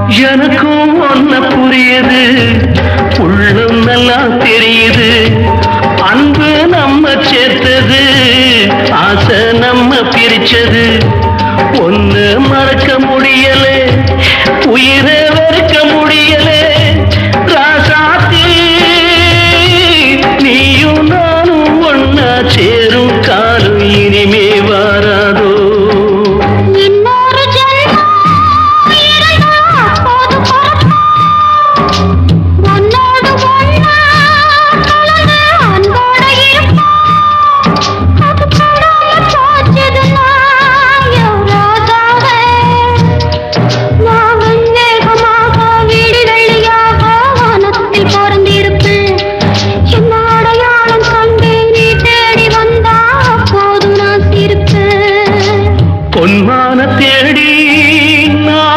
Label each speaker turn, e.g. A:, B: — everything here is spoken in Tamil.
A: எனக்கும் ஒன்ன புரியுது, உள்ளம் நல்லா தெரியுது. அன்பு நம்ம சேர்த்தது, ஆசை நம்ம பிரிச்சது. ஒன்னு மறக்க முடியலை,